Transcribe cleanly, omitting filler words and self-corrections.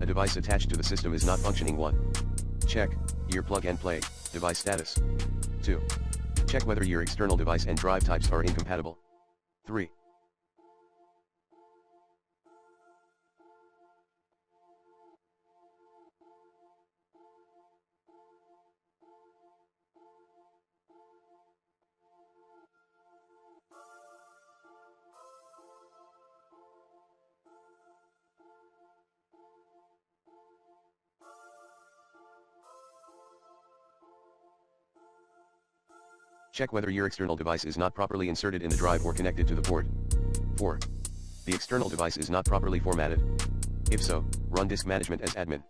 A device attached to the system is not functioning. 1. Check your plug and play device status. 2. Check whether your external device and drive types are incompatible. 3. Check whether your external device is not properly inserted in the drive or connected to the board. 4. The external device is not properly formatted. If so, run disk management as admin.